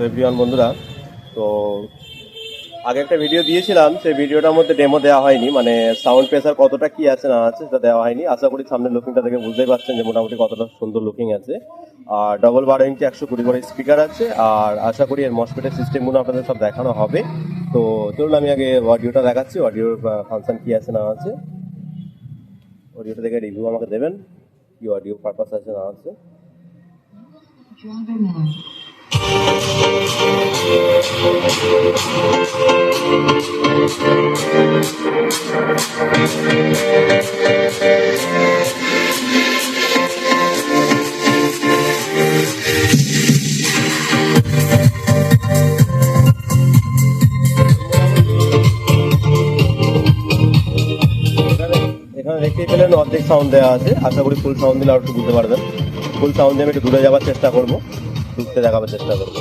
Everyone বন্ধুরা, তো আগে একটা ভিডিও দিয়েছিলাম, সেই ভিডিওটার মধ্যে ডেমো দেওয়া হয়নি, মানে সাউন্ড প্রেসার কতটা কি আছে না আছে সেটা দেওয়া হয়নি। আশা করি সামনের লুকিংটা দেখে বুঝতেই পারছেন যে মোটামুটি কতটা সুন্দর লুকিং আছে। আর ডবল 12 ইঞ্চি 120 করে স্পিকার আছে, আর আশা করি এর মসফেটের সিস্টেমগুলো আপনাদের সব দেখানো হবে। তো চলুন আমি আগে অডিওটা দেখাচ্ছি, অডিওর ফাংশন কি আছে না আছে। অডিওটা দেখে রিভিউ আমাকে দেবেন, কি অডিও পারপাস আছে না আছে। এখানে দেখতেই পেলেন অর্ধেক সাউন্ড দেওয়া আছে, আশা করি ফুল সাউন্ড দিলে আর একটু বুঝতে পারবেন। ফুল সাউন্ড দিয়ে আমি একটু দূরে যাওয়ার চেষ্টা করবো, ঢুকতে দেখাবার চেষ্টা করবো।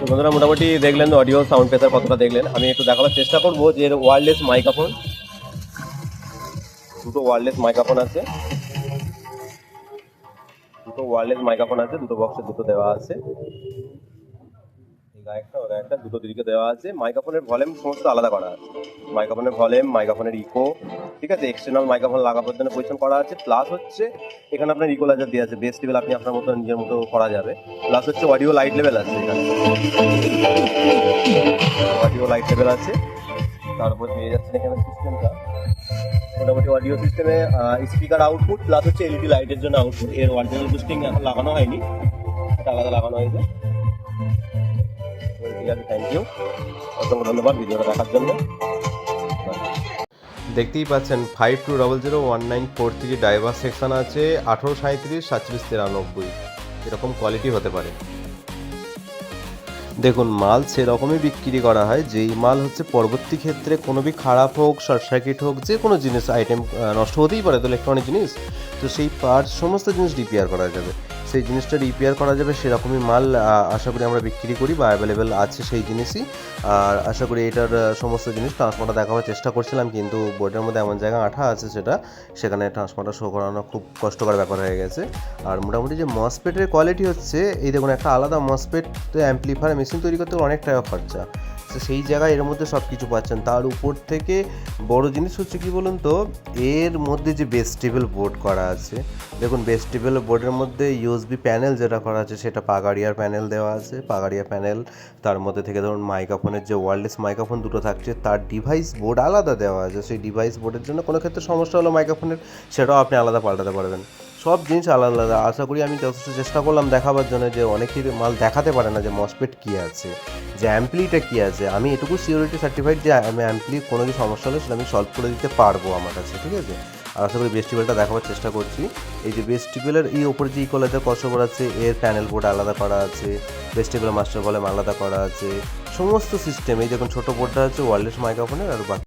বন্ধুরা মোটামুটি দেখলেন অডিও সাউন্ড প্রেসার কতটা দেখলেন। আমি একটু দেখাবার চেষ্টা করবো যে এর ওয়্যারলেস মাইক্রোফোন, দুটো ওয়্যারলেস মাইক্রোফোন আছে, দুটো বক্সে দুটো দেওয়া আছে, একটা দুটো দিকে দেওয়া আছে। মাইক্রোফোনের ভলিউম সমস্ত আলাদা করা আছে, মাইক্রোফোনের ভলিউম, মাইক্রোফোনের ইকো, ঠিক আছে। এক্সটার্নাল মাইক্রোফোন লাগাবার জন্য পজিশন করা আছে। প্লাস হচ্ছে এখানে আপনার ইকোলাইজার দিয়ে আছে, বেস লেভেল আপনি আপনার মতো নিজের মতো করা যাবে। প্লাস হচ্ছে অডিও লাইট লেভেল আছে, এখানে অডিও লাইট লেভেল আছে। তারপর পেয়ে যাচ্ছেন এখানে সিস্টেমটা, মোটামুটি অডিও সিস্টেমে স্পিকার আউটপুট প্লাস হচ্ছে এলইডি লাইটের জন্য আউটপুট। এর অরিজিনাল বুস্টিং এখন লাগানো হয়নি, এটা আলাদা লাগানো হয়েছে। ঠিক আছে, থ্যাংক ইউ, অসংখ্য ধন্যবাদ ভিডিওটা দেখার জন্য। দেখতেই পাচ্ছেন 52001943 ড্রাইভার সেকশন আছে, 1837 4793 এরকম কোয়ালিটি হতে পারে। দেখুন মাল সেরকমই বিক্রি করা হয়, যেই মাল হচ্ছে পরবর্তী ক্ষেত্রে কোনো भी খারাপ হোক, শর্ট সার্কিট হোক, যে কোনো জিনিস আইটেম নষ্ট হতেই পারে, তো ইলেকট্রনিক জিনিস, তো সেই পার্টস সমস্ত জিনিস রিপেয়ার করা যাবে, সেই জিনিসটা রিপেয়ার করা যাবে সেরকমই মাল আশা করি আমরা বিক্রি করি বা অ্যাভেলেবেল আছে সেই জিনিসই। আর আশা করি এটার সমস্ত জিনিস ট্রান্সফর্মার দেখাবার চেষ্টা করছিলাম, কিন্তু বোর্ডের মধ্যে এমন জায়গা আঠা আছে সেখানে ট্রান্সফর্মার শো করানো খুব কষ্টকর ব্যাপার হয়ে গেছে। আর মোটামুটি যে মসফেটের কোয়ালিটি হচ্ছে, এই দেখুন একটা আলাদা মসফেট অ্যাম্পলিফায়ার মেশিন তৈরি করতে অনেক টাকা খরচা, তো সেই জায়গায় এর মধ্যে সব কিছু পাচ্ছেন। তার উপর থেকে বড় জিনিস হচ্ছে কি বলুন তো, এর মধ্যে যে বেস্টেবল বোর্ড করা আছে, দেখুন বেস্টেবল বোর্ডের মধ্যে ইউএসবি প্যানেল যেটা করা আছে সেটা পাগাড়িয়ার প্যানেল দেওয়া আছে, পাগাড়িয়া প্যানেল। তার মধ্যে থেকে ধরুন মাইক্রোফোনের যে ওয়্যারলেস মাইক্রোফোন দুটো থাকছে তার ডিভাইস বোর্ড আলাদা দেওয়া আছে, সেই ডিভাইস বোর্ডের জন্য কোনো ক্ষেত্রে সমস্যা হলো মাইক্রোফোনের, সেটাও আপনি আলাদা পাল্টাতে পারবেন। সব জিনিস আলাদা আলাদা। আশা করি আমি যথেষ্ট চেষ্টা করলাম দেখাবার জন্য, যে অনেকেই মাল দেখাতে পারে না যে মসফেট কী আছে, যে অ্যাম্পলিটা কী আছে। আমি এটুকু সিওরিটি সার্টিফাইড যে আমি অ্যাম্পলি কোনো কিছু সমস্যা হলে সেটা আমি সলভ করে দিতে পারবো আমার কাছে, ঠিক আছে। আর আশা করি বেস্টিবেলটা দেখাবার চেষ্টা করছি। এই যে বেস্টিবেলের এই ওপরে যে ইকোলাইজার কসোভার আছে, এর প্যানেল বোর্ড আলাদা করা আছে, বেস্টিবেল মাস্টার ভলিউম আলাদা করা আছে, সমস্ত সিস্টেম। এই দেখুন ছোটো বোর্ডটা আছে ওয়্যারলেস মাইক্রোফোনের, আর বাকি